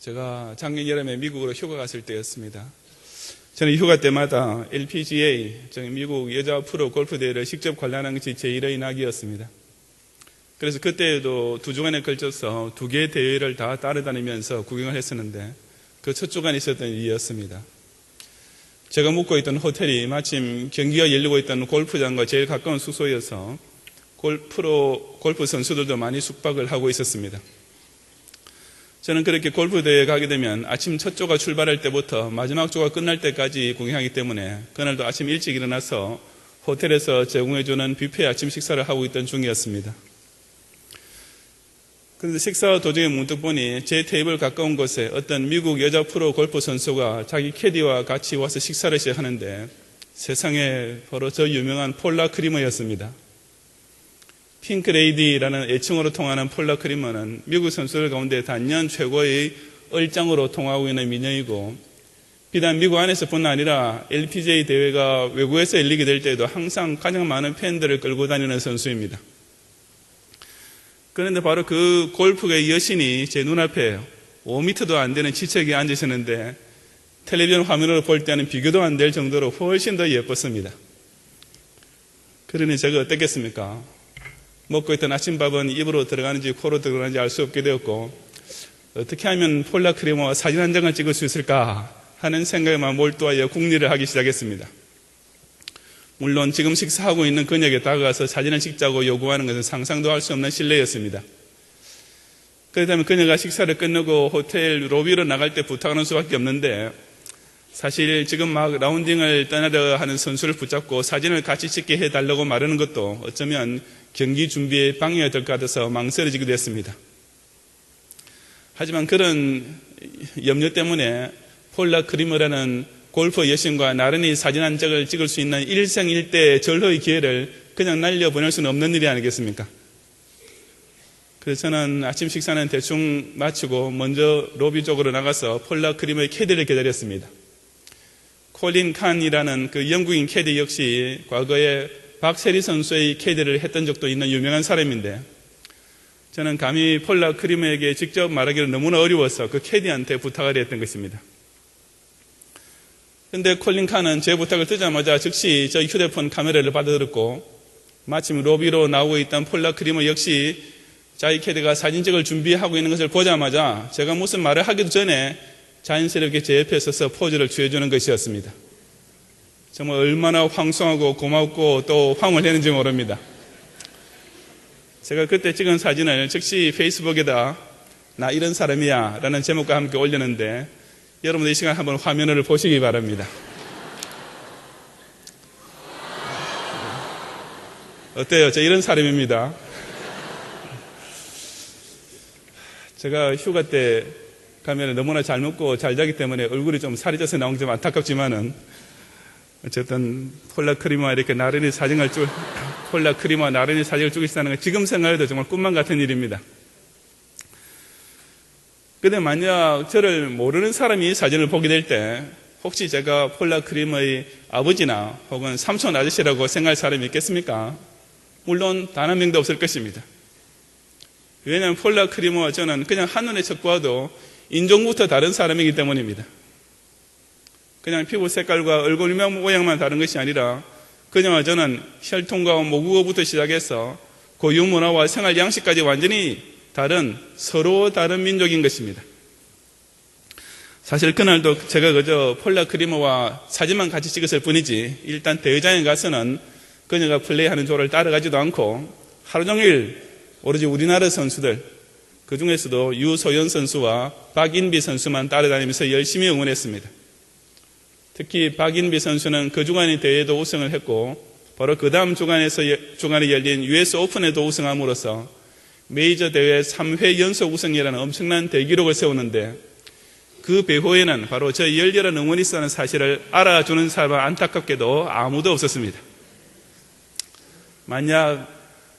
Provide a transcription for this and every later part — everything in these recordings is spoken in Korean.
제가 작년 여름에 미국으로 휴가 갔을 때였습니다. 저는 휴가 때마다 LPGA, 미국 여자 프로 골프 대회를 직접 관람한 것이 제 1의 낙이었습니다. 그래서 그때에도 2주간에 걸쳐서 2개의 대회를 다 따라다니면서 구경을 했었는데 그 첫 주간에 있었던 일이었습니다. 제가 묵고 있던 호텔이 마침 경기가 열리고 있던 골프장과 제일 가까운 숙소여서 프로 골프 선수들도 많이 숙박을 하고 있었습니다. 저는 그렇게 골프 대회에 가게 되면 아침 첫 조가 출발할 때부터 마지막 조가 끝날 때까지 구경하기 때문에 그날도 아침 일찍 일어나서 호텔에서 제공해주는 뷔페 아침 식사를 하고 있던 중이었습니다. 그런데 식사 도중에 문득 보니 제 테이블 가까운 곳에 어떤 미국 여자 프로 골프 선수가 자기 캐디와 같이 와서 식사를 시작하는데 세상에 바로 저 유명한 폴라 크리머였습니다. 핑크레이디라는 애칭으로 통하는 폴라 크리머는 미국 선수들 가운데 단연 최고의 얼짱으로 통하고 있는 미녀이고 비단 미국 안에서뿐 아니라 LPGA 대회가 외국에서 열리게 될 때에도 항상 가장 많은 팬들을 끌고 다니는 선수입니다. 그런데 바로 그 골프의 여신이 제 눈앞에 5m도 안 되는 지책에 앉아 있었는데 텔레비전 화면으로 볼 때는 비교도 안 될 정도로 훨씬 더 예뻤습니다. 그러니 제가 어땠겠습니까? 먹고 있던 아침밥은 입으로 들어가는지 코로 들어가는지 알 수 없게 되었고 어떻게 하면 폴라 크리머와 사진 한 장을 찍을 수 있을까 하는 생각에만 몰두하여 궁리를 하기 시작했습니다. 물론 지금 식사하고 있는 그녀에게 다가가서 사진을 찍자고 요구하는 것은 상상도 할 수 없는 실례였습니다. 그렇다면 그녀가 식사를 끝내고 호텔 로비로 나갈 때 부탁하는 수밖에 없는데 사실 지금 막 라운딩을 떠나려 하는 선수를 붙잡고 사진을 같이 찍게 해달라고 말하는 것도 어쩌면 경기 준비에 방해가 될 것 같아서 망설여지기도 했습니다. 하지만 그런 염려 때문에 폴라 크리머라는 골프 여신과 나란히 사진 한 장을 찍을 수 있는 일생일대 절호의 기회를 그냥 날려보낼 수는 없는 일이 아니겠습니까? 그래서 저는 아침 식사는 대충 마치고 먼저 로비 쪽으로 나가서 폴라 크리머의 캐디를 기다렸습니다. 콜린 칸이라는 그 영국인 캐디 역시 과거에 박세리 선수의 캐디를 했던 적도 있는 유명한 사람인데 저는 감히 폴라 크리머에게 직접 말하기는 너무나 어려워서 그 캐디한테 부탁을 했던 것입니다. 그런데 콜린 칸은 제 부탁을 듣자마자 즉시 저 휴대폰 카메라를 받아들었고 마침 로비로 나오고 있던 폴라 크리머 역시 자기 캐디가 사진 찍을 준비하고 있는 것을 보자마자 제가 무슨 말을 하기도 전에 자연스럽게 제 옆에 서서 포즈를 취해주는 것이었습니다. 정말 얼마나 황송하고 고맙고 또 황홀했는지 모릅니다. 제가 그때 찍은 사진을 즉시 페이스북에다 나 이런 사람이야 라는 제목과 함께 올렸는데 여러분들 이 시간 한번 화면을 보시기 바랍니다. 어때요? 저 이런 사람입니다. 제가 휴가 때 가면 너무나 잘 먹고 잘 자기 때문에 얼굴이 좀 살이 쪄서 나온 게 좀 안타깝지만은 어쨌든 폴라 크리머와 이렇게 나란히 사진을 폴라 크리머와 나란히 사진을 찍고 있다는 건 지금 생각해도 정말 꿈만 같은 일입니다. 그런데 만약 저를 모르는 사람이 이 사진을 보게 될 때 혹시 제가 폴라 크리머의 아버지나 혹은 삼촌 아저씨라고 생각할 사람이 있겠습니까? 물론 단 한 명도 없을 것입니다. 왜냐하면 폴라 크리머와 저는 그냥 한눈에 척 봐도 인종부터 다른 사람이기 때문입니다. 그냥 피부 색깔과 얼굴 모양만 다른 것이 아니라 그녀와 저는 혈통과 모국어부터 시작해서 고유 문화와 생활 양식까지 완전히 다른 서로 다른 민족인 것입니다. 사실 그날도 제가 그저 폴라 크리머와 사진만 같이 찍었을 뿐이지 일단 대회장에 가서는 그녀가 플레이하는 조를 따라가지도 않고 하루 종일 오로지 우리나라 선수들 그 중에서도 유소연 선수와 박인비 선수만 따라다니면서 열심히 응원했습니다. 특히 박인비 선수는 그 주간의 대회도 우승을 했고 바로 그 다음 주간에 열린 US 오픈에도 우승함으로써 메이저 대회 3회 연속 우승이라는 엄청난 대기록을 세우는데 그 배후에는 바로 저 열렬한 응원이 있다는 사실을 알아주는 사람은 안타깝게도 아무도 없었습니다. 만약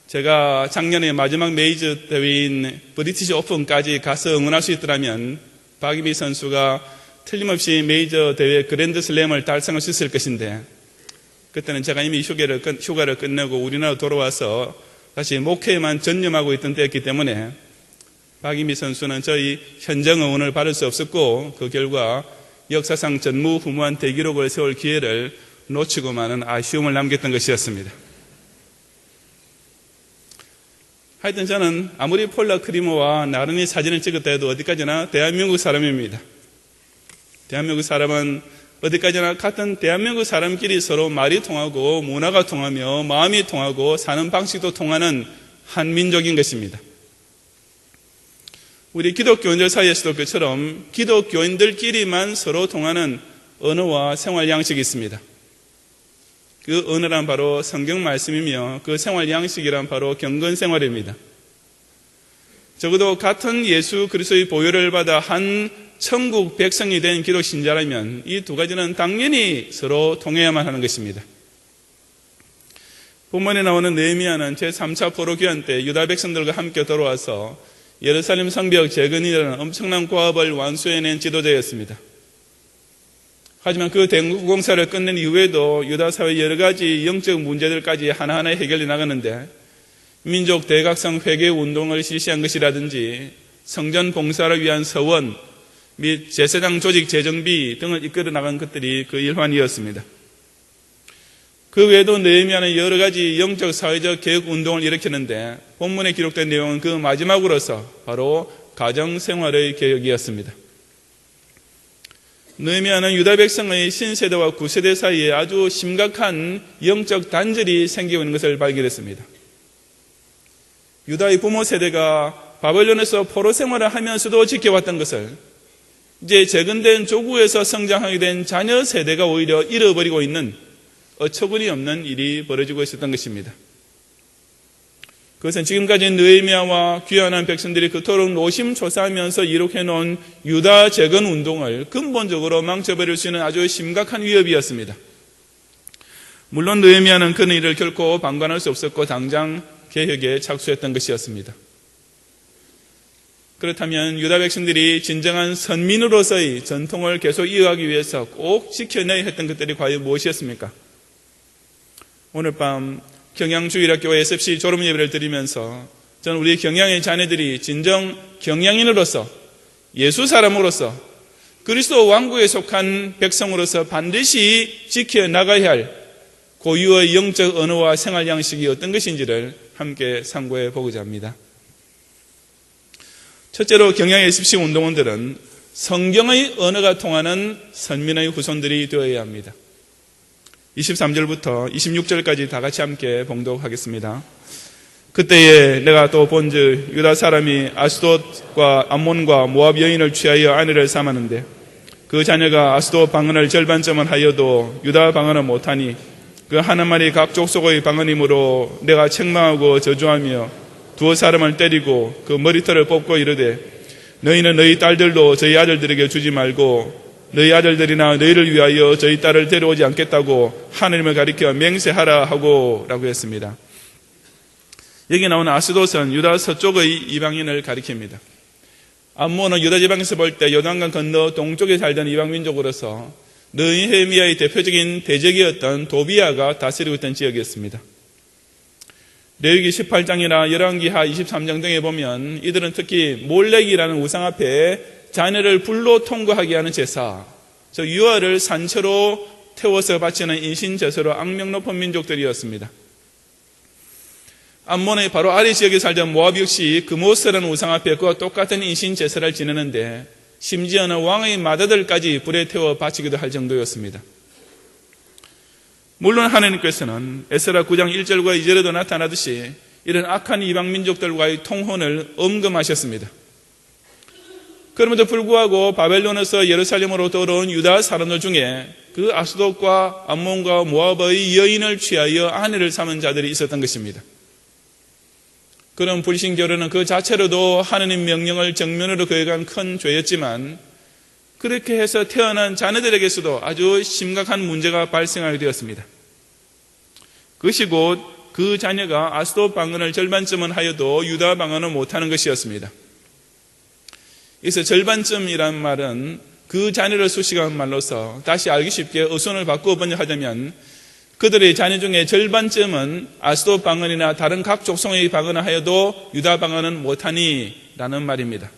제가 작년에 마지막 메이저 대회인 브리티시 오픈까지 가서 응원할 수 있더라면 박인비 선수가 틀림없이 메이저 대회 그랜드 슬램을 달성할 수 있을 것인데 그때는 제가 이미 휴가를 끝내고 우리나라 돌아와서 다시 목회에만 전념하고 있던 때였기 때문에 박인비 선수는 저희 현장 응원을 받을 수 없었고 그 결과 역사상 전무후무한 대기록을 세울 기회를 놓치고 마는 아쉬움을 남겼던 것이었습니다. 하여튼 저는 아무리 폴라 크리모와 나란히 사진을 찍었다 해도 어디까지나 대한민국 사람입니다. 대한민국 사람은 어디까지나 같은 대한민국 사람끼리 서로 말이 통하고 문화가 통하며 마음이 통하고 사는 방식도 통하는 한 민족인 것입니다. 우리 기독교인들 사이에서도 그처럼 기독교인들끼리만 서로 통하는 언어와 생활 양식이 있습니다. 그 언어란 바로 성경 말씀이며 그 생활 양식이란 바로 경건 생활입니다. 적어도 같은 예수 그리스도의 보혈을 받아 한 천국 백성이 된 기독 신자라면 이 두 가지는 당연히 서로 통해야만 하는 것입니다. 본문에 나오는 느헤미야는 제3차 포로기한 때 유다 백성들과 함께 돌아와서 예루살렘 성벽 재건이라는 엄청난 과업을 완수해낸 지도자였습니다. 하지만 그 대공사를 끝낸 이후에도 유다 사회의 여러 가지 영적 문제들까지 하나하나 해결해 나가는데 민족 대각성 회개 운동을 실시한 것이라든지 성전 봉사를 위한 서원 및 제사장 조직 재정비 등을 이끌어 나간 것들이 그 일환이었습니다. 그 외에도 느헤미야는 여러 가지 영적 사회적 개혁 운동을 일으켰는데 본문에 기록된 내용은 그 마지막으로서 바로 가정생활의 개혁이었습니다. 느헤미야는 유다 백성의 신세대와 구세대 사이에 아주 심각한 영적 단절이 생기고 있는 것을 발견했습니다. 유다의 부모 세대가 바벨론에서 포로 생활을 하면서도 지켜왔던 것을 이제 재건된 조국에서 성장하게 된 자녀 세대가 오히려 잃어버리고 있는 어처구니 없는 일이 벌어지고 있었던 것입니다. 그것은 지금까지 느헤미야와 귀환한 백성들이 그토록 노심초사하면서 이룩해놓은 유다 재건 운동을 근본적으로 망쳐버릴 수 있는 아주 심각한 위협이었습니다. 물론 느헤미야는 그런 일을 결코 방관할 수 없었고 당장 개혁에 착수했던 것이었습니다. 그렇다면 유다 백성들이 진정한 선민으로서의 전통을 계속 이어가기 위해서 꼭 지켜내야 했던 것들이 과연 무엇이었습니까? 오늘 밤 경양주일학교 SFC 졸업예배를 드리면서 저는 우리 경양의 자녀들이 진정 경양인으로서 예수 사람으로서 그리스도 왕국에 속한 백성으로서 반드시 지켜나가야 할 고유의 영적 언어와 생활 양식이 어떤 것인지를 함께 상고해 보고자 합니다. 첫째로 경양 SFC 운동원들은 성경의 언어가 통하는 선민의 후손들이 되어야 합니다. 23절부터 26절까지 다 같이 함께 봉독하겠습니다. 그때에 내가 또 본즉 유다 사람이 아스돗과 암몬과 모압 여인을 취하여 아내를 삼았는데 그 자녀가 아스돗 방언을 절반쯤은 하여도 유다 방언을 못하니 그 하는 말이 각 족속의 방언이므로 내가 책망하고 저주하며 두어 사람을 때리고 그 머리털을 뽑고 이르되 너희는 너희 딸들도 저희 아들들에게 주지 말고 너희 아들들이나 너희를 위하여 저희 딸을 데려오지 않겠다고 하나님을 가리켜 맹세하라 하고 라고 했습니다. 여기 나오는 아스돗은 유다 서쪽의 이방인을 가리킵니다. 암몬은 유다 지방에서 볼 때 요단강 건너 동쪽에 살던 이방 민족으로서 느헤미야의 대표적인 대적이었던 도비아가 다스리고 있던 지역이었습니다. 레위기 18장이나 열왕기하 23장 등에 보면 이들은 특히 몰렉이라는 우상 앞에 자녀를 불로 통과하게 하는 제사, 즉 유아를 산채로 태워서 바치는 인신제사로 악명 높은 민족들이었습니다. 암몬의 바로 아래 지역에 살던 모압 역시 그모스라는 우상 앞에 그와 똑같은 인신제사를 지내는데 심지어는 왕의 맏아들까지 불에 태워 바치기도 할 정도였습니다. 물론 하나님께서는 에스라 9장 1절과 2절에도 나타나듯이 이런 악한 이방 민족들과의 통혼을 엄금하셨습니다. 그럼에도 불구하고 바벨론에서 예루살렘으로 돌아온 유다 사람들 중에 그 아스돗과 암몬과 모압의 여인을 취하여 아내를 삼은 자들이 있었던 것입니다. 그런 불신 결혼은 그 자체로도 하나님 명령을 정면으로 거역한 큰 죄였지만 그렇게 해서 태어난 자녀들에게서도 아주 심각한 문제가 발생하게 되었습니다. 그것이 곧 그 자녀가 아스돗 방언을 절반쯤은 하여도 유다 방언을 못하는 것이었습니다. 그래서 절반쯤이란 말은 그 자녀를 수식한 말로서 다시 알기 쉽게 어순을 바꾸어 번역하자면 그들의 자녀 중에 절반쯤은 아스도 방언이나 다른 각 족속의 방언을 하여도 유다 방언은 못하니 라는 말입니다.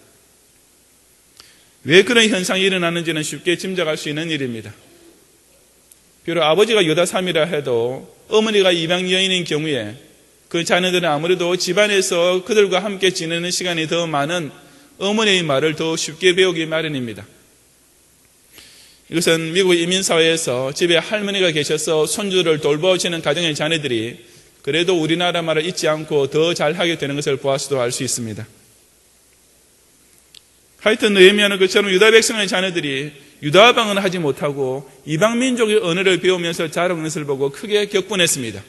왜 그런 현상이 일어나는지는 쉽게 짐작할 수 있는 일입니다. 비록 아버지가 유다 3이라 해도 어머니가 이방 여인인 경우에 그 자녀들은 아무래도 집안에서 그들과 함께 지내는 시간이 더 많은 어머니의 말을 더 쉽게 배우기 마련입니다. 이것은 미국 이민사회에서 집에 할머니가 계셔서 손주를 돌보시는 가정의 자녀들이 그래도 우리나라 말을 잊지 않고 더 잘하게 되는 것을 보아서도 알 수 있습니다. 하여튼 느헤미야는 그처럼 유다 백성의 자녀들이 유다 방언을 하지 못하고 이방 민족의 언어를 배우면서 자라는 것을 보고 크게 격분했습니다.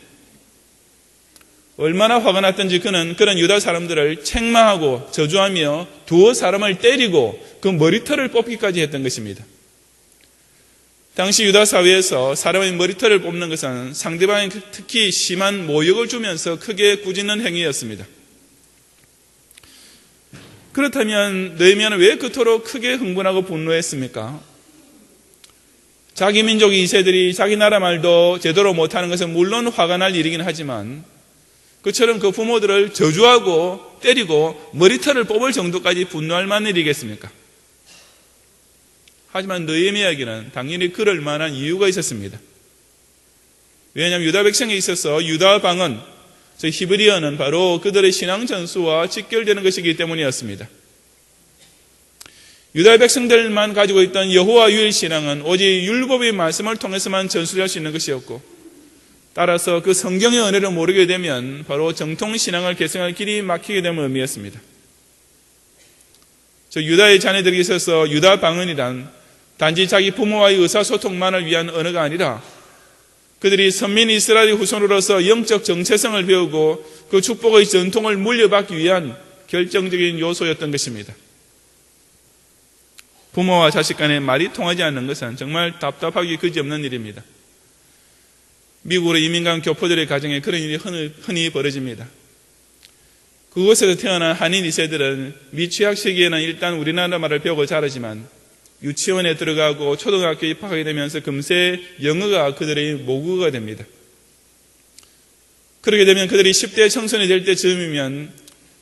얼마나 화가 났던지 그는 그런 유다 사람들을 책망하고 저주하며 두어 사람을 때리고 그 머리털을 뽑기까지 했던 것입니다. 당시 유다 사회에서 사람의 머리털을 뽑는 것은 상대방에 특히 심한 모욕을 주면서 크게 꾸짖는 행위였습니다. 그렇다면 느헤미야는 왜 그토록 크게 흥분하고 분노했습니까? 자기 민족 2세들이 자기 나라 말도 제대로 못하는 것은 물론 화가 날 일이긴 하지만 그처럼 그 부모들을 저주하고 때리고 머리털을 뽑을 정도까지 분노할 만한 일이겠습니까? 하지만 느헤미야에게는 당연히 그럴 만한 이유가 있었습니다. 왜냐하면 유다 백성에 있어서 유다 방언, 즉 히브리어는 바로 그들의 신앙 전수와 직결되는 것이기 때문이었습니다. 유다 백성들만 가지고 있던 여호와 유일 신앙은 오직 율법의 말씀을 통해서만 전수할 수 있는 것이었고, 따라서 그 성경의 은혜를 모르게 되면 바로 정통 신앙을 계승할 길이 막히게 되는 의미였습니다. 즉 유다의 자녀들에게 있어서 유다 방언이란 단지 자기 부모와의 의사소통만을 위한 언어가 아니라 그들이 선민 이스라엘 후손으로서 영적 정체성을 배우고 그 축복의 전통을 물려받기 위한 결정적인 요소였던 것입니다. 부모와 자식 간에 말이 통하지 않는 것은 정말 답답하기 그지없는 일입니다. 미국으로 이민 간 교포들의 가정에 그런 일이 흔히 벌어집니다. 그곳에서 태어난 한인 2세들은 미취학 시기에는 일단 우리나라 말을 배우고 자라지만 유치원에 들어가고 초등학교에 입학하게 되면서 금세 영어가 그들의 모국어가 됩니다. 그렇게 되면 그들이 10대 청소년이 될 때쯤이면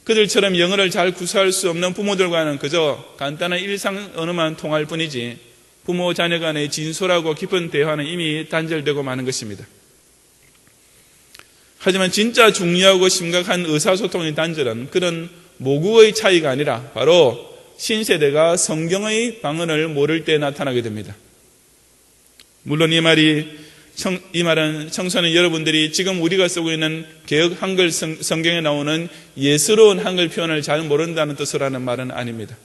그들처럼 영어를 잘 구사할 수 없는 부모들과는 그저 간단한 일상 언어만 통할 뿐이지 부모 자녀 간의 진솔하고 깊은 대화는 이미 단절되고 마는 것입니다. 하지만 진짜 중요하고 심각한 의사소통의 단절은 그런 모국어의 차이가 아니라 바로 신세대가 성경의 방언을 모를 때 나타나게 됩니다. 물론 이 말은 청소년 여러분들이 지금 우리가 쓰고 있는 개역 한글 성경에 나오는 예스러운 한글 표현을 잘 모른다는 뜻으로 하는 말은 아닙니다.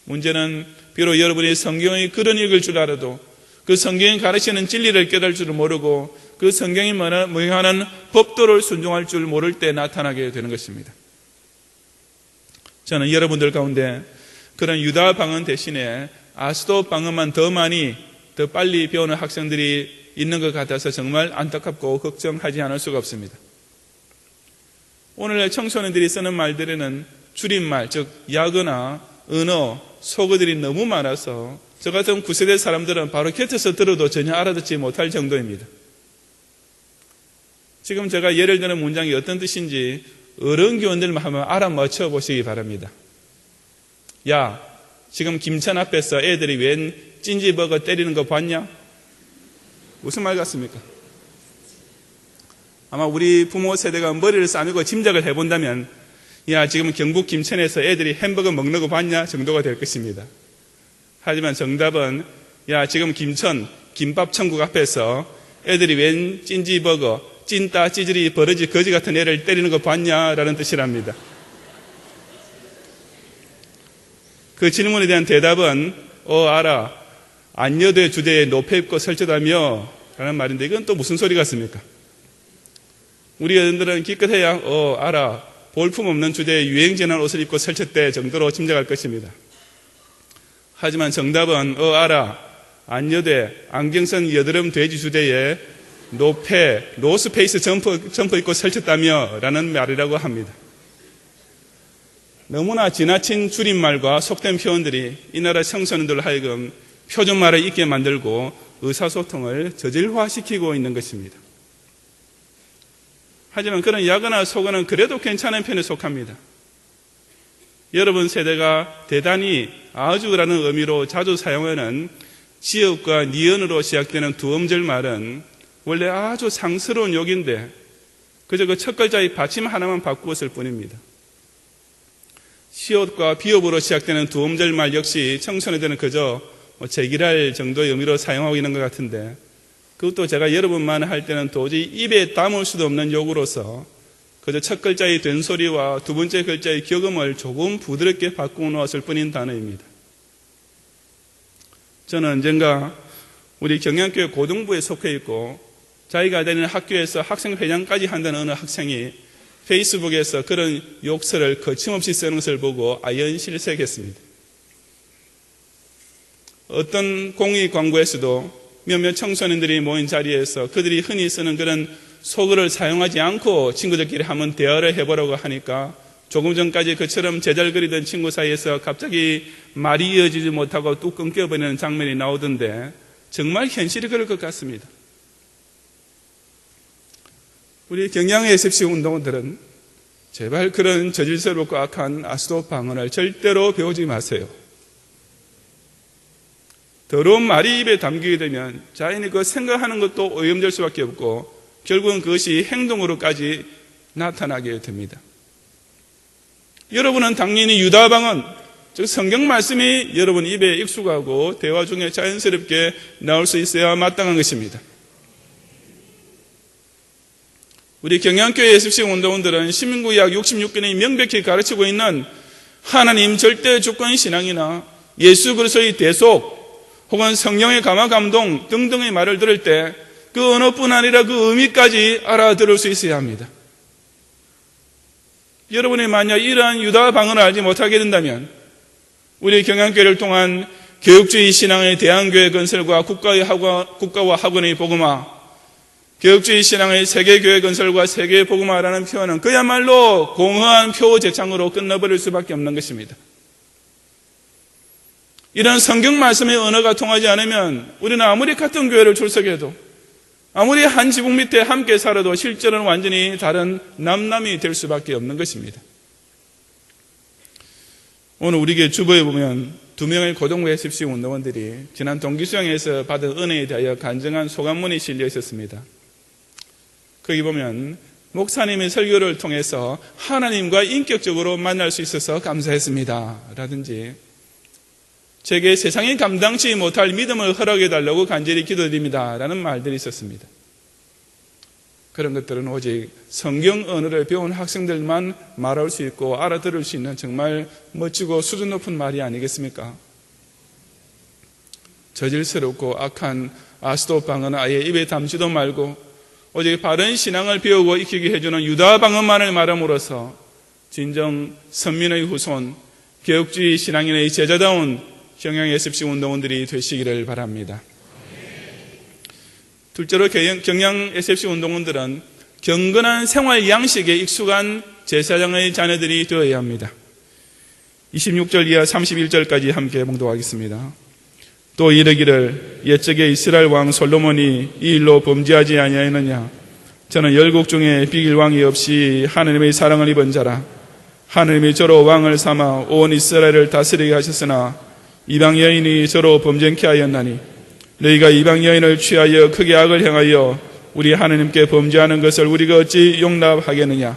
문제는 비록 여러분이 성경의 글은 읽을 줄 알아도 그 성경이 가르치는 진리를 깨달을 줄 모르고 그 성경이 명하는 법도를 순종할 줄 모를 때 나타나게 되는 것입니다. 저는 여러분들 가운데 그런 유다 방언 대신에 아스도 방언만 더 빨리 배우는 학생들이 있는 것 같아서 정말 안타깝고 걱정하지 않을 수가 없습니다. 오늘 청소년들이 쓰는 말들에는 줄임말, 즉 약어나 언어, 속어들이 너무 많아서 저 같은 9세대 사람들은 바로 곁에서 들어도 전혀 알아듣지 못할 정도입니다. 지금 제가 예를 드는 문장이 어떤 뜻인지 어른 교원들만 한번 알아맞혀 보시기 바랍니다. 야, 지금 김천 앞에서 애들이 웬 찐지버거 때리는 거 봤냐? 무슨 말 같습니까? 아마 우리 부모 세대가 머리를 싸매고 짐작을 해본다면 야, 지금 경북 김천에서 애들이 햄버거 먹는 거 봤냐? 정도가 될 것입니다. 하지만 정답은 야, 지금 김천 김밥천국 앞에서 애들이 웬 찐지버거 찐따, 찌질이, 버러지, 거지 같은 애를 때리는 거 봤냐? 라는 뜻이랍니다. 그 질문에 대한 대답은 알아. 안여대 주대에 노패 입고 설쳤다며 라는 말인데 이건 또 무슨 소리 같습니까? 우리 어른들은 기껏해야 알아. 볼품없는 주대에 유행지난 옷을 입고 설쳤대 정도로 짐작할 것입니다. 하지만 정답은 알아. 안여대 안경선 여드름 돼지 주대에 노패, 노스페이스 점퍼 입고 설쳤다며 라는 말이라고 합니다. 너무나 지나친 줄임말과 속된 표현들이 이 나라 청소년들 하여금 표준말을 잊게 만들고 의사소통을 저질화시키고 있는 것입니다. 하지만 그런 야거나 소거는 그래도 괜찮은 편에 속합니다. 여러분 세대가 대단히 아주라는 의미로 자주 사용하는 지읒과 니은으로 시작되는 두 음절 말은 원래 아주 상스러운 욕인데 그저 그 첫 글자의 받침 하나만 바꾸었을 뿐입니다. 시옷과 비읍으로 시작되는 두 음절 말 역시 청소년들은 그저 제기랄 정도의 의미로 사용하고 있는 것 같은데 그것도 제가 여러분만 할 때는 도저히 입에 담을 수도 없는 욕으로서 그저 첫 글자의 된소리와 두 번째 글자의 격음을 조금 부드럽게 바꾸어 놓았을 뿐인 단어입니다. 저는 언젠가 우리 경양교회 고등부에 속해 있고 자기가 다니는 학교에서 학생회장까지 한다는 어느 학생이 페이스북에서 그런 욕설을 거침없이 쓰는 것을 보고 아연실색했습니다. 어떤 공익 광고에서도 몇몇 청소년들이 모인 자리에서 그들이 흔히 쓰는 그런 속어를 사용하지 않고 친구들끼리 한번 대화를 해보라고 하니까 조금 전까지 그처럼 제잘거리던 친구 사이에서 갑자기 말이 이어지지 못하고 뚝 끊겨버리는 장면이 나오던데 정말 현실이 그럴 것 같습니다. 우리 경양의 SFC 운동원들은 제발 그런 저질스럽고 악한 아수도 방언을 절대로 배우지 마세요. 더러운 말이 입에 담기게 되면 자연히 그 생각하는 것도 오염될 수밖에 없고 결국은 그것이 행동으로까지 나타나게 됩니다. 여러분은 당연히 유다 방언, 즉 성경 말씀이 여러분 입에 익숙하고 대화 중에 자연스럽게 나올 수 있어야 마땅한 것입니다. 우리 경양교회 SFC 운동원들은 신민구약 66권이 명백히 가르치고 있는 하나님 절대 주권 신앙이나 예수 그리스도의 대속 혹은 성령의 감화 감동 등등의 말을 들을 때 그 언어뿐 아니라 그 의미까지 알아들을 수 있어야 합니다. 여러분이 만약 이러한 유다 방언을 알지 못하게 된다면 우리 경양교회를 통한 교육주의 신앙의 대한교회 건설과 국가와 학원의 복음화, 교육주의 신앙의 세계교회 건설과 세계의 복음화라는 표현은 그야말로 공허한 표제창으로 끝나버릴 수밖에 없는 것입니다. 이런 성경 말씀의 언어가 통하지 않으면 우리는 아무리 같은 교회를 출석해도 아무리 한 지붕 밑에 함께 살아도 실제로는 완전히 다른 남남이 될 수밖에 없는 것입니다. 오늘 우리 교회 주보에 보면 2명의 고등부 SFC 운동원들이 지난 동기수양에서 받은 은혜에 대하여 간증한 소감문이 실려 있었습니다. 거기 보면 목사님의 설교를 통해서 하나님과 인격적으로 만날 수 있어서 감사했습니다 라든지 제게 세상이 감당치 못할 믿음을 허락해달라고 간절히 기도드립니다 라는 말들이 있었습니다. 그런 것들은 오직 성경 언어를 배운 학생들만 말할 수 있고 알아들을 수 있는 정말 멋지고 수준 높은 말이 아니겠습니까? 저질스럽고 악한 아수도 방언은 아예 입에 담지도 말고 오직 바른 신앙을 배우고 익히게 해주는 유다 방언만을 말함으로써 진정 선민의 후손, 개혁주의 신앙인의 제자다운 경양 SFC 운동원들이 되시기를 바랍니다. 둘째로 경양 SFC 운동원들은 경건한 생활 양식에 익숙한 제사장의 자녀들이 되어야 합니다. 26절 이하 31절까지 함께 봉독하겠습니다. 또 이르기를 옛적에 이스라엘 왕 솔로몬이 이 일로 범죄하지 아니하였느냐. 저는 열국 중에 비길 왕이 없이 하느님의 사랑을 입은 자라. 하느님이 저로 왕을 삼아 온 이스라엘을 다스리게 하셨으나 이방 여인이 저로 범죄케 하였나니 너희가 이방 여인을 취하여 크게 악을 행하여 우리 하느님께 범죄하는 것을 우리가 어찌 용납하겠느냐.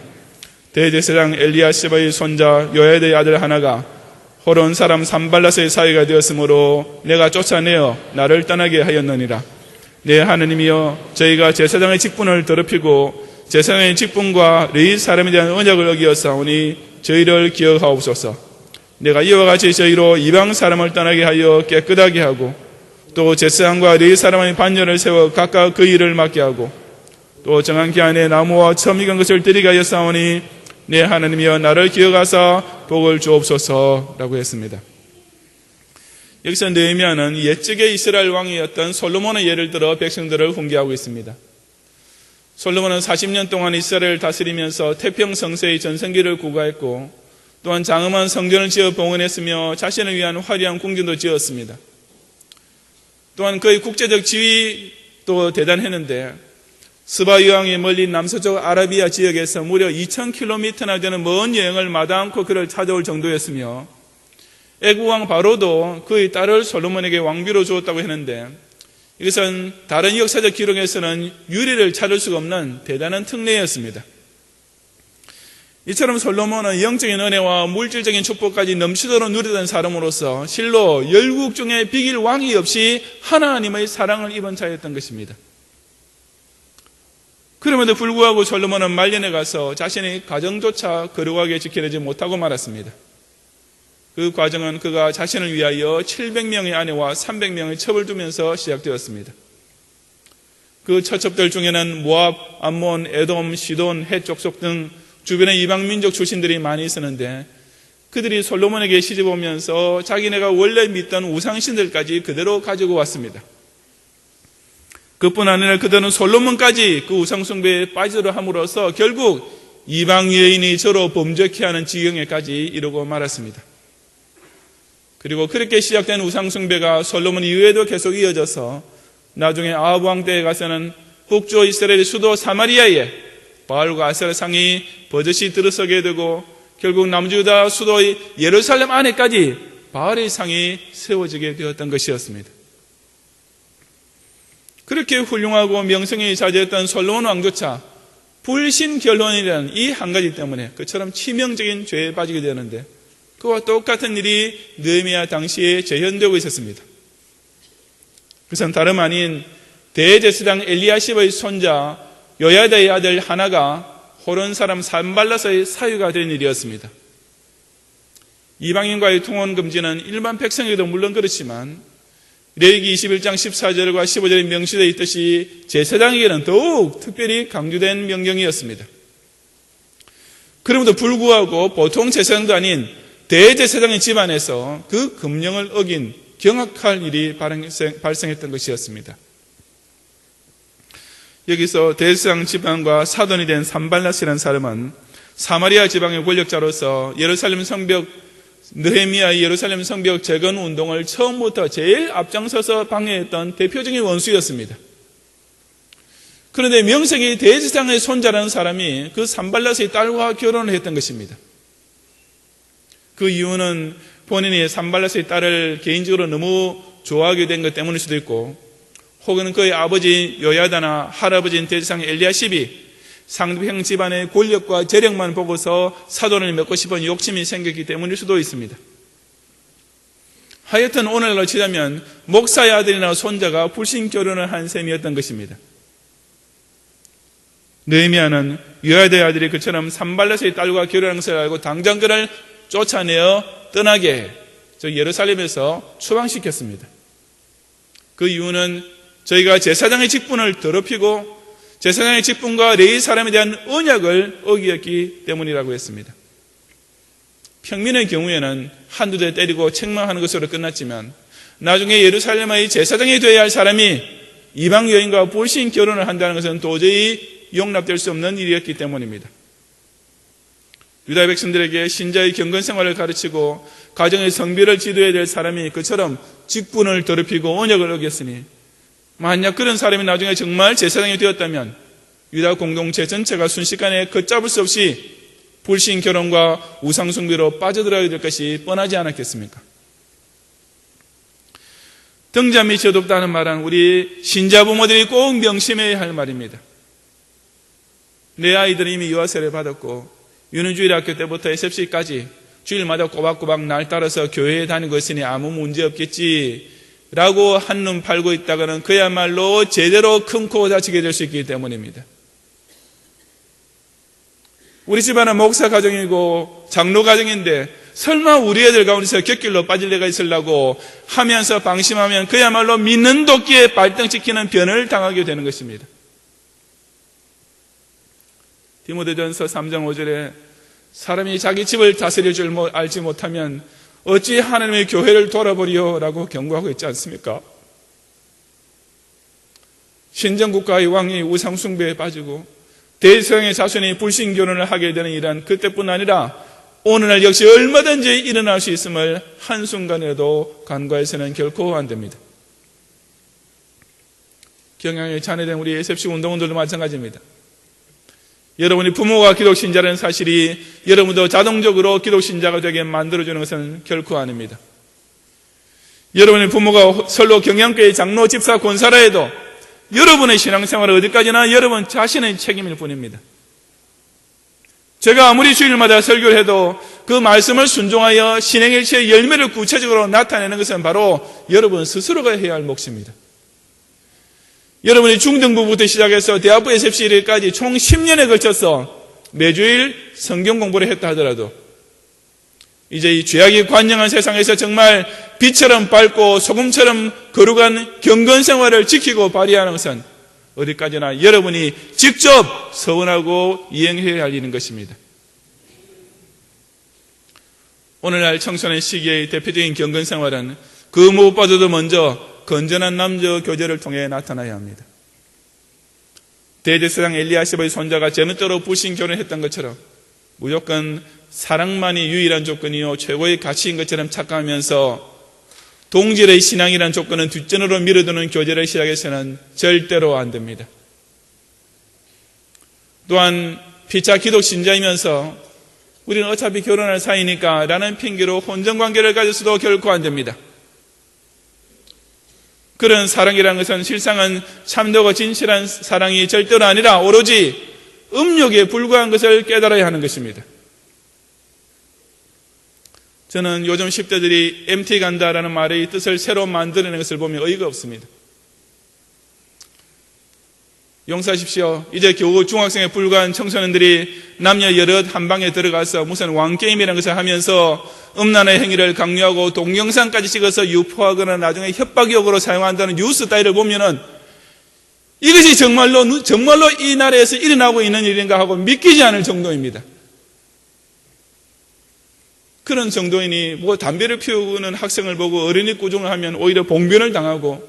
대제사장 엘리야십의 손자 요야다의 아들 하나가 호론 사람 산발랏의 사이가 되었으므로 내가 쫓아내어 나를 떠나게 하였느니라. 내 하느님이여 저희가 제사장의 직분을 더럽히고 제사장의 직분과 레위 사람에 대한 언약을 어기었사오니 저희를 기억하옵소서. 내가 이와 같이 저희로 이방 사람을 떠나게 하여 깨끗하게 하고 또 제사장과 레위 사람의 반열을 세워 각각 그 일을 맡게 하고 또 정한 기한에 나무와 처음 익은 것을 드리게 하였사오니 내 하나님이여 나를 기억하사 복을 주옵소서라고 했습니다. 여기서 느헤미야는 옛적의 이스라엘 왕이었던 솔로몬의 예를 들어 백성들을 훈계하고 있습니다. 솔로몬은 40년 동안 이스라엘을 다스리면서 태평성세의 전성기를 구가했고 또한 장엄한 성전을 지어 봉헌했으며 자신을 위한 화려한 궁전도 지었습니다. 또한 그의 국제적 지위도 대단했는데 스바 여왕이 멀리 남서쪽 아라비아 지역에서 무려 2000km나 되는 먼 여행을 마다 않고 그를 찾아올 정도였으며 애국왕 바로도 그의 딸을 솔로몬에게 왕비로 주었다고 했는데 이것은 다른 역사적 기록에서는 유례를 찾을 수가 없는 대단한 특례였습니다. 이처럼 솔로몬은 영적인 은혜와 물질적인 축복까지 넘치도록 누리던 사람으로서 실로 열국 중에 비길 왕이 없이 하나님의 사랑을 입은 자였던 것입니다. 그럼에도 불구하고 솔로몬은 말년에 가서 자신의 가정조차 거룩하게 지켜내지 못하고 말았습니다. 그 과정은 그가 자신을 위하여 700명의 아내와 300명의 첩을 두면서 시작되었습니다. 그 처첩들 중에는 모압, 암몬, 에돔, 시돈, 헷 족속 등 주변의 이방 민족 출신들이 많이 있었는데 그들이 솔로몬에게 시집오면서 자기네가 원래 믿던 우상신들까지 그대로 가지고 왔습니다. 그뿐 아니라 그들은 솔로몬까지 그 우상숭배에 빠지도록 함으로써 결국 이방 여인이 저로 범죄케 하는 지경에까지 이르고 말았습니다. 그리고 그렇게 시작된 우상숭배가 솔로몬 이후에도 계속 이어져서 나중에 아합 왕 때에 가서는 북쪽 이스라엘의 수도 사마리아에 바알과 아세라 상이 버젓이 들어서게 되고 결국 남주유다 수도 예루살렘 안에까지 바알의 상이 세워지게 되었던 것이었습니다. 그렇게 훌륭하고 명성이 자제했던 솔로몬 왕조차 불신결혼이라는 이 한 가지 때문에 그처럼 치명적인 죄에 빠지게 되는데 그와 똑같은 일이 느헤미야 당시에 재현되고 있었습니다. 그것은 다름 아닌 대제사장 엘리야십의 손자 요야다의 아들 하나가 호론 사람 산발랏의 사유가 된 일이었습니다. 이방인과의 통혼 금지는 일반 백성에도 물론 그렇지만 레위기 21장 14절과 15절에 명시되어 있듯이 제사장에게는 더욱 특별히 강조된 명령이었습니다. 그럼에도 불구하고 보통 제사장도 아닌 대제사장의 집안에서 그 금령을 어긴 경악할 일이 발생했던 것이었습니다. 여기서 대제사장 집안과 사돈이 된 산발랏이라는 사람은 사마리아 지방의 권력자로서 예루살렘 성벽 느헤미야의 예루살렘 성벽 재건 운동을 처음부터 제일 앞장서서 방해했던 대표적인 원수였습니다. 그런데 명색이 대제사장의 손자라는 사람이 그 산발랏의 딸과 결혼을 했던 것입니다. 그 이유는 본인이 산발랏의 딸을 개인적으로 너무 좋아하게 된 것 때문일 수도 있고 혹은 그의 아버지 요야다나 할아버지인 대제사장 엘리야십이 상대편 집안의 권력과 재력만 보고서 사돈을 맺고 싶은 욕심이 생겼기 때문일 수도 있습니다. 하여튼 오늘날로 치자면 목사의 아들이나 손자가 불신 결혼을 한 셈이었던 것입니다. 느헤미야는 요야다의 아들이 그처럼 산발랏의 딸과 결혼한 것을 알고 당장 그를 쫓아내어 떠나게 예루살렘에서 추방시켰습니다. 그 이유는 저희가 제사장의 직분을 더럽히고 제사장의 직분과 레위 사람에 대한 언약을 어기었기 때문이라고 했습니다. 평민의 경우에는 한두 대 때리고 책망하는 것으로 끝났지만 나중에 예루살렘의 제사장이 되어야 할 사람이 이방 여인과 불신 결혼을 한다는 것은 도저히 용납될 수 없는 일이었기 때문입니다. 유다 백성들에게 신자의 경건 생활을 가르치고 가정의 성비를 지도해야 될 사람이 그처럼 직분을 더럽히고 언약을 어겼으니 만약 그런 사람이 나중에 정말 제사장이 되었다면 유다 공동체 전체가 순식간에 걷잡을 수 없이 불신 결혼과 우상숭배로 빠져들어야 될 것이 뻔하지 않았겠습니까? 등잔 밑이 어둡다는 말은 우리 신자 부모들이 꼭 명심해야 할 말입니다. 내 아이들은 이미 유아세를 받았고 유년주일 학교 때부터 SFC까지 주일마다 꼬박꼬박 날 따라서 교회에 다니고 있으니 아무 문제 없겠지 라고 한눈 팔고 있다가는 그야말로 제대로 큰 코 다치게 될 수 있기 때문입니다. 우리 집안은 목사 가정이고 장로 가정인데 설마 우리 애들 가운데서 곁길로 빠질 애가 있으려고 하면서 방심하면 그야말로 믿는 도끼에 발등찍히는 변을 당하게 되는 것입니다. 디모데전서 3장 5절에 사람이 자기 집을 다스릴 줄 알지 못하면 어찌 하나님의 교회를 돌아보리요? 라고 경고하고 있지 않습니까? 신정국가의 왕이 우상숭배에 빠지고 대제사장의 자손이 불신결혼을 하게 되는 일은 그때뿐 아니라 오늘날 역시 얼마든지 일어날 수 있음을 한순간에도 간과해서는 결코 안 됩니다. 경향의 자녀된 우리 SFC 운동원들도 마찬가지입니다. 여러분이 부모가 기독신자라는 사실이 여러분도 자동적으로 기독신자가 되게 만들어주는 것은 결코 아닙니다. 여러분의 부모가 설로 경향교회 장로, 집사, 권사라 해도 여러분의 신앙생활은 어디까지나 여러분 자신의 책임일 뿐입니다. 제가 아무리 주일마다 설교를 해도 그 말씀을 순종하여 신행일체의 열매를 구체적으로 나타내는 것은 바로 여러분 스스로가 해야 할 몫입니다. 여러분이 중등부부터 시작해서 대학부 SFC까지 총 10년에 걸쳐서 매주일 성경 공부를 했다 하더라도 이제 이 죄악이 관영한 세상에서 정말 빛처럼 밝고 소금처럼 거룩한 경건 생활을 지키고 발휘하는 것은 어디까지나 여러분이 직접 서원하고 이행해야 할 일인 것입니다. 오늘날 청소년 시기의 대표적인 경건 생활은 그 무엇보다도 먼저 건전한 남녀 교제를 통해 나타나야 합니다. 대제사장 엘리야십의 손자가 제멋대로 불신 결혼했던 것처럼 무조건 사랑만이 유일한 조건이요 최고의 가치인 것처럼 착각하면서 동질의 신앙이라는 조건은 뒷전으로 밀어두는 교제를 시작해서는 절대로 안 됩니다. 또한 피차 기독 신자이면서 우리는 어차피 결혼할 사이니까 라는 핑계로 혼전관계를 가져서도 결코 안 됩니다. 그런 사랑이라는 것은 실상은 참되고 진실한 사랑이 절대로 아니라 오로지 음욕에 불과한 것을 깨달아야 하는 것입니다. 저는 요즘 10대들이 MT 간다라는 말의 뜻을 새로 만들어내는 것을 보면 어이가 없습니다. 용서하십시오. 이제 겨우 중학생에 불과한 청소년들이 남녀 여럿 한 방에 들어가서 무슨 왕게임이라는 것을 하면서 음란의 행위를 강요하고 동영상까지 찍어서 유포하거나 나중에 협박용으로 사용한다는 뉴스 따위를 보면은 이것이 정말로 이 나라에서 일어나고 있는 일인가 하고 믿기지 않을 정도입니다. 그런 정도이니 담배를 피우는 학생을 보고 어린이 꾸중을 하면 오히려 봉변을 당하고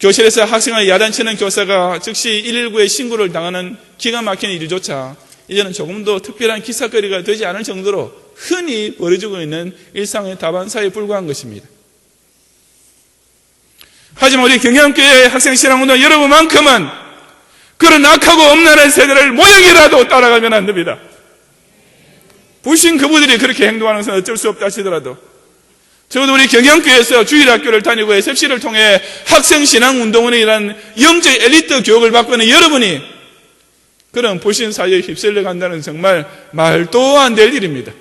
교실에서 학생을 야단치는 교사가 즉시 119에 신고를 당하는 기가 막힌 일조차 이제는 조금 더 특별한 기사거리가 되지 않을 정도로 흔히 벌어지고 있는 일상의 다반사에 불과한 것입니다. 하지만 우리 경향교회 학생신앙운동 여러분만큼은 그런 악하고 엄란한 세대를 모욕이라도 따라가면 안 됩니다. 불신 그분들이 그렇게 행동하는 것은 어쩔 수 없다 하시더라도 적어도 우리 경향교회에서 주일학교를 다니고 SFC를 통해 학생신앙운동원이라는 영적 엘리트 교육을 받고 있는 여러분이 그런 불신 사이에 휩쓸려 간다는 정말 말도 안 될 일입니다.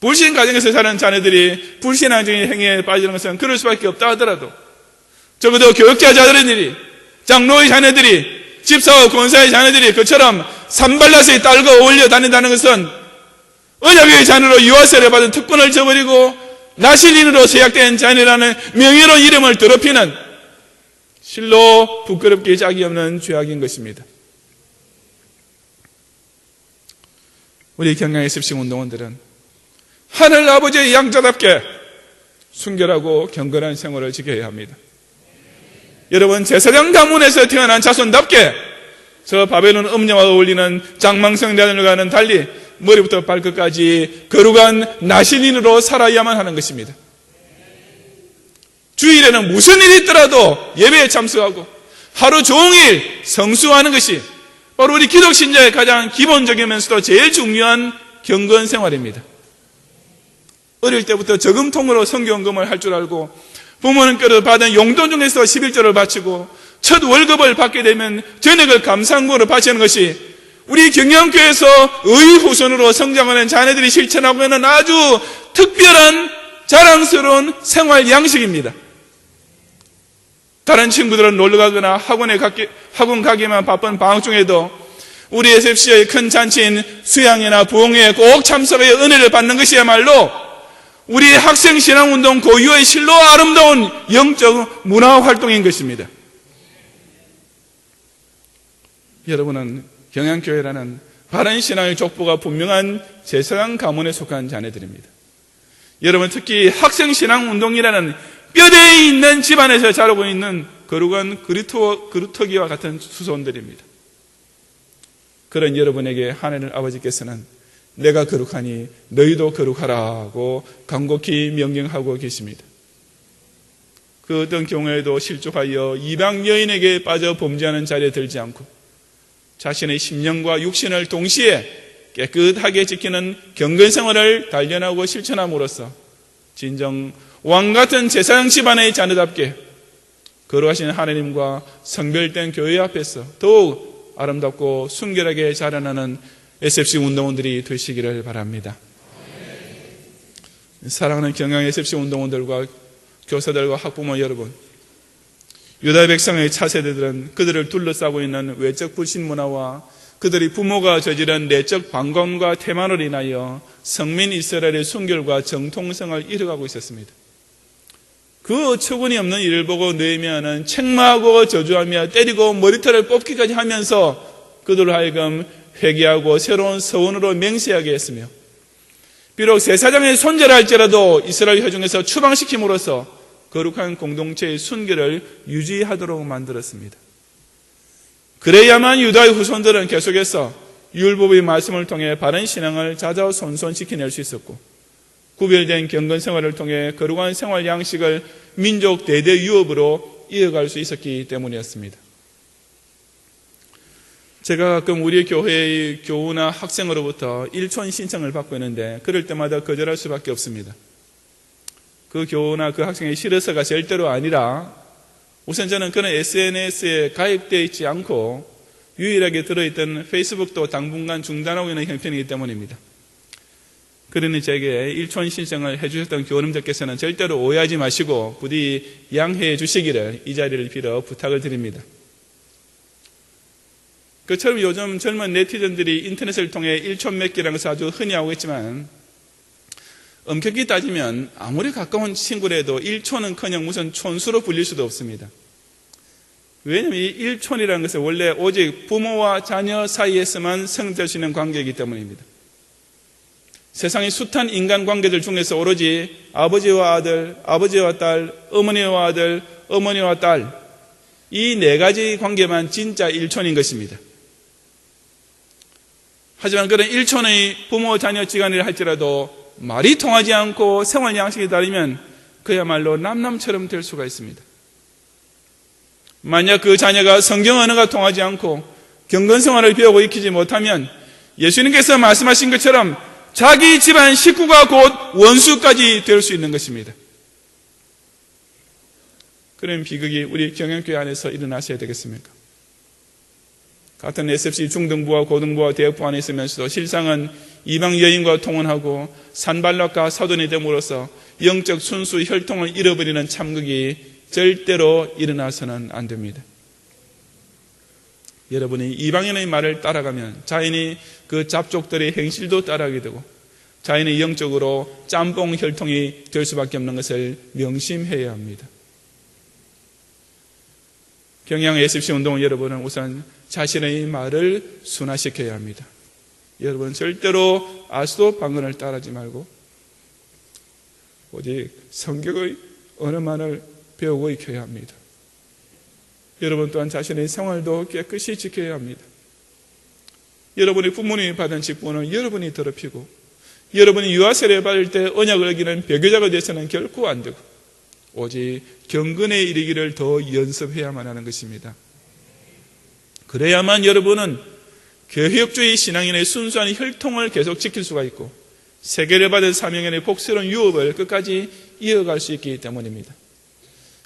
불신 가정에서 사는 자녀들이 불신앙적인 행위에 빠지는 것은 그럴 수밖에 없다 하더라도 적어도 교육자 자들이 장로의 자녀들이 집사와 권사의 자녀들이 그처럼 산발라스의 딸과 어울려 다닌다는 것은 언약의 자녀로 유아세례 받은 특권을 저버리고 나실인으로 세약된 자녀라는 명예로운 이름을 더럽히는 실로 부끄럽게 짝이 없는 죄악인 것입니다. 우리 경향 SFC 운동원들은 하늘 아버지의 양자답게 순결하고 경건한 생활을 지켜야 합니다. 여러분, 제사장 가문에서 태어난 자손답게 저 바벨론 음녀와 어울리는 장망성단들과는 달리 머리부터 발끝까지 거룩한 나신인으로 살아야만 하는 것입니다. 주일에는 무슨 일이 있더라도 예배에 참석하고 하루 종일 성수하는 것이 바로 우리 기독신자의 가장 기본적이면서도 제일 중요한 경건 생활입니다. 어릴 때부터 저금통으로 성경금을 할 줄 알고 부모님께로 받은 용돈 중에서 11조를 바치고 첫 월급을 받게 되면 전액을 감사함으로 바치는 것이 우리 경향교회에서 의후손으로 성장하는 자녀들이 실천하고 있는 아주 특별한 자랑스러운 생활 양식입니다. 다른 친구들은 놀러가거나 학원 가기만 바쁜 방학 중에도 우리 SFC의 큰 잔치인 수양이나 부흥회에 꼭 참석하여 은혜를 받는 것이야말로 우리 학생신앙운동 고유의 실로 아름다운 영적 문화활동인 것입니다. 여러분은 경향교회라는 바른 신앙의 족보가 분명한 제사장 가문에 속한 자녀들입니다. 여러분, 특히 학생신앙운동이라는 뼈대에 있는 집안에서 자라고 있는 거룩한 그루터기와 같은 수손들입니다. 그런 여러분에게 하나님 아버지께서는 내가 거룩하니 너희도 거룩하라고 간곡히 명령하고 계십니다. 그 어떤 경우에도 실족하여 이방 여인에게 빠져 범죄하는 자리에 들지 않고 자신의 심령과 육신을 동시에 깨끗하게 지키는 경건 생활을 단련하고 실천함으로써 진정 왕같은 제사장 집안의 자녀답게 거룩하신 하나님과 성별된 교회 앞에서 더욱 아름답고 순결하게 자라나는 SFC 운동원들이 되시기를 바랍니다. 사랑하는 경영 SFC 운동원들과 교사들과 학부모 여러분, 유다 백성의 차세대들은 그들을 둘러싸고 있는 외적 불신 문화와 그들이 부모가 저지른 내적 방관과 태만으로 인하여 성민 이스라엘의 순결과 정통성을 잃어가고 있었습니다. 그 어처구니 없는 일을 보고 느헤미야는 책망하고 저주하며 때리고 머리털을 뽑기까지 하면서 그들을 하여금 회개하고 새로운 서원으로 맹세하게 했으며 비록 제사장의 손자라 할지라도 이스라엘 회중에서 추방시킴으로써 거룩한 공동체의 순결을 유지하도록 만들었습니다. 그래야만 유다의 후손들은 계속해서 율법의 말씀을 통해 바른 신앙을 자자손손 지켜낼 수 있었고 구별된 경건 생활을 통해 거룩한 생활 양식을 민족 대대 유업으로 이어갈 수 있었기 때문이었습니다. 제가 가끔 우리 교회의 교우나 학생으로부터 일촌 신청을 받고 있는데 그럴 때마다 거절할 수밖에 없습니다. 그 교우나 그 학생이 싫어서가 절대로 아니라 우선 저는 그런 SNS에 가입되어 있지 않고 유일하게 들어있던 페이스북도 당분간 중단하고 있는 형편이기 때문입니다. 그러니 제게 일촌 신청을 해주셨던 교우님들께서는 절대로 오해하지 마시고 부디 양해해 주시기를 이 자리를 빌어 부탁을 드립니다. 그처럼 요즘 젊은 네티즌들이 인터넷을 통해 일촌 맺기라는 것을 아주 흔히 하고 있지만 엄격히 따지면 아무리 가까운 친구라도 일촌은커녕 무슨 촌수로 불릴 수도 없습니다. 왜냐하면 이 일촌이라는 것은 원래 오직 부모와 자녀 사이에서만 성립될 수 있는 관계이기 때문입니다. 세상의 숱한 인간관계들 중에서 오로지 아버지와 아들, 아버지와 딸, 어머니와 아들, 어머니와 딸, 이 네 가지 관계만 진짜 일촌인 것입니다. 하지만 그런 일촌의 부모 자녀 지간이라 할지라도 말이 통하지 않고 생활 양식이 다르면 그야말로 남남처럼 될 수가 있습니다. 만약 그 자녀가 성경 언어가 통하지 않고 경건 생활을 배우고 익히지 못하면 예수님께서 말씀하신 것처럼 자기 집안 식구가 곧 원수까지 될 수 있는 것입니다. 그런 비극이 우리 경영교회 안에서 일어나셔야 되겠습니까? 같은 SFC 중등부와 고등부와 대학부 안에 있으면서도 실상은 이방 여인과 통혼하고 산발락과 사돈이 됨으로써 영적 순수 혈통을 잃어버리는 참극이 절대로 일어나서는 안 됩니다. 여러분이 이방인의 말을 따라가면 자인이 그 잡족들의 행실도 따라하게 되고 자인이 영적으로 짬뽕 혈통이 될 수밖에 없는 것을 명심해야 합니다. 경영 SFC 운동 여러분은 우선 자신의 말을 순화시켜야 합니다. 여러분 절대로 아수도 방언을 따르지 말고 오직 성경의 언어만을 배우고 익혀야 합니다. 여러분 또한 자신의 생활도 깨끗이 지켜야 합니다. 여러분의 부모님이 받은 직분은 여러분이 더럽히고 여러분이 유아 세례 받을 때 언약을 어기는 배교자가 되어서는 결코 안 되고 오직 경건에 이르기를 더 연습해야만 하는 것입니다. 그래야만 여러분은 교회역주의 신앙인의 순수한 혈통을 계속 지킬 수가 있고 세계를 받은 사명인의 복스러운 유업을 끝까지 이어갈 수 있기 때문입니다.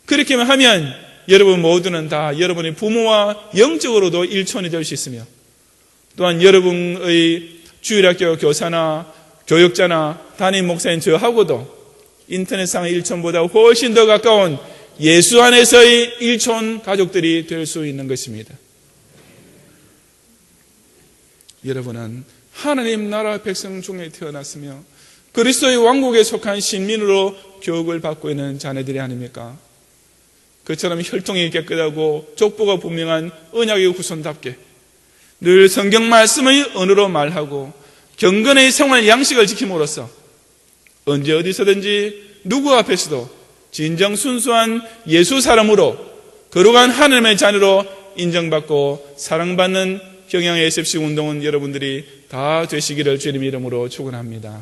그렇게만 하면 여러분 모두는 다 여러분의 부모와 영적으로도 일촌이 될 수 있으며 또한 여러분의 주일학교 교사나 교육자나 담임 목사인 저하고도 인터넷상의 일촌보다 훨씬 더 가까운 예수 안에서의 일촌 가족들이 될 수 있는 것입니다. 여러분은 하나님 나라 백성 중에 태어났으며 그리스도의 왕국에 속한 신민으로 교육을 받고 있는 자녀들이 아닙니까? 그처럼 혈통이 깨끗하고 족보가 분명한 언약의 후손답게 늘 성경 말씀의 언어로 말하고 경건의 생활 양식을 지킴으로써 언제 어디서든지 누구 앞에서도 진정 순수한 예수 사람으로 거룩한 하나님의 자녀로 인정받고 사랑받는 경영 SFC 운동은 여러분들이 다 되시기를 주님 이름으로 축원합니다.